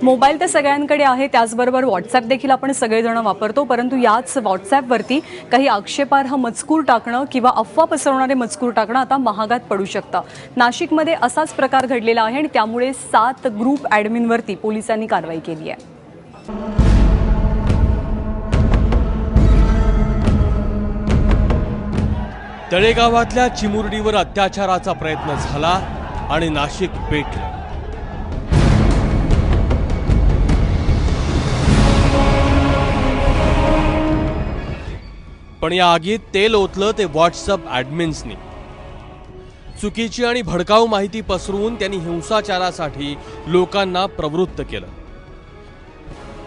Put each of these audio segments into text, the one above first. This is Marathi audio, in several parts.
मोबाईल तर सगळ्यांकडे आहे, त्याचबरोबर व्हॉट्सॲप देखील आपण सगळेजण वापरतो, परंतु याच व्हॉट्सॲपवरती काही आक्षेपार्ह मजकूर टाकणं किंवा अफवा पसरवणारे मजकूर टाकणं आता महागात पडू शकतं। नाशिकमध्ये असाच प्रकार घडलेला आहे आणि त्यामुळे 7 ग्रुप ॲडमिनवरती पोलिसांनी कारवाई केली आहे। तळेगावातल्या चिमुरडीवर अत्याचाराचा प्रयत्न झाला आणि नाशिक पेटलं। पण या आगीत तेल ओतलं ते व्हॉट्सअप ॲडमिन्सनी। चुकीची आणि भडकाऊ माहिती पसरवून त्यांनी हिंसाचारासाठी लोकांना प्रवृत्त केलं।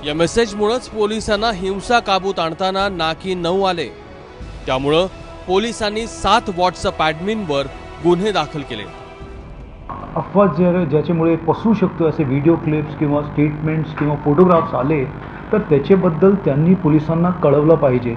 या मेसेजमुळेच पोलिसांना हिंसा काबूत आणताना नाकी 9 आले। त्यामुळे पोलिसांनी 7 व्हॉट्सअप ॲडमिनवर गुन्हे दाखल केले। अफवा ज्याच्यामुळे पसरू शकतो असे व्हिडिओ क्लिप्स किंवा स्टेटमेंट्स किंवा फोटोग्राफ्स आले तर त्याच्याबद्दल त्यांनी पोलिसांना कळवलं पाहिजे।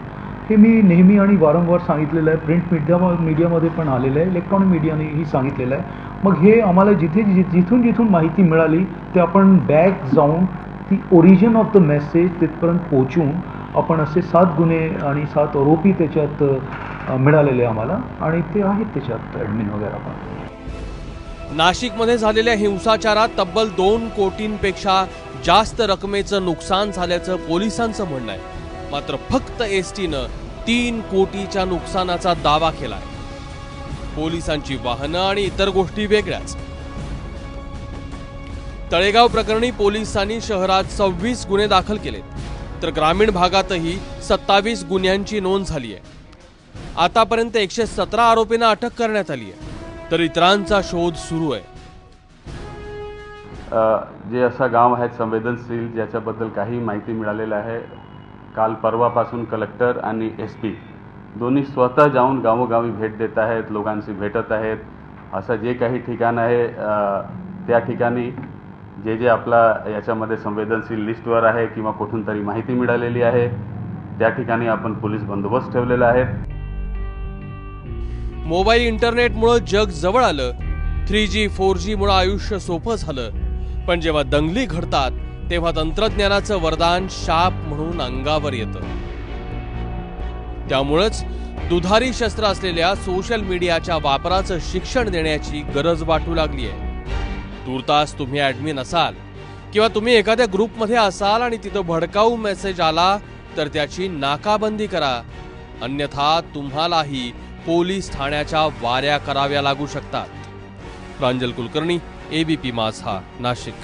हे मी नेहमी आणि वारंवार सांगितलेलं आहे। प्रिंट मीडियामध्ये पण आलेलं आहे, इलेक्ट्रॉनिक मीडियानेही सांगितलेलं आहे। मग हे आम्हाला जिथून माहिती मिळाली ते आपण बॅक जाऊन ती ओरिजिन ऑफ द मेसेज तिथपर्यंत पोहोचून आपण असे 7 गुन्हे आणि 7 आरोपी त्याच्यात मिळालेले आम्हाला आणि ते आहेत त्याच्यात ॲडमिन वगैरे पण। नाशिकमध्ये झालेल्या हिंसाचारात तब्बल 2 कोटींपेक्षा जास्त रकमेचं नुकसान झाल्याचं पोलिसांचं म्हणणं आहे। मात्र फक्त एसटीनं 3 कोटीच्या नुकसानाचा दावा केलाय। पोलिसांची वाहनं आणि इतर गोष्टी वेगळ्याच। तळेगाव प्रकरणी पोलिसांनी शहरात 26 गुन्हे दाखल केलेत, तर ग्रामीण भागातही 27 गुन्ह्यांची नोंद झाली आहे। आतापर्यंत 117 आरोपींना अटक करण्यात आली आहे, तर इतरांचा शोध सुरू आहे। जे असा गाव आहे संवेदनशील ज्याच्याबद्दल काही माहिती मिळालेली आहे। काल परवापासून कलेक्टर आणि एसपी दोन्ही स्वतः जाऊन गावोगावी भेट देत आहेत, लोकांशी भेटत आहेत। असं जे काही ठिकाण आहे त्या ठिकाणी जे आपला याच्यामध्ये संवेदनशील लिस्टवर आहे किंवा कुठून तरी माहिती मिळालेली आहे त्या ठिकाणी आपण पोलीस बंदोबस्त ठेवलेला आहे। मोबाईल इंटरनेटमुळे जग जवळ आलं, 3G 4G मुळे आयुष्य सोपं झालं, पण जेव्हा दंगली घडतात तेव्हा तंत्रज्ञानाचं वरदान शाप म्हणून अंगावर येतं। त्यामुळेच दुधारी शस्त्र असलेल्या सोशल मीडियाच्या वापराचं शिक्षण देण्याची गरज वाटू लागली आहे। तूर्तास तुम्ही ॲडमिन असाल किंवा तुम्ही एखाद्या ग्रुपमध्ये असाल आणि तिथं भडकाऊ मेसेज आला तर त्याची नाकाबंदी करा, अन्यथा तुम्हालाही पोलीस ठाण्याच्या वाऱ्या कराव्या लागू शकतात। प्रांजल कुलकर्णी, ABP माझा, नाशिक।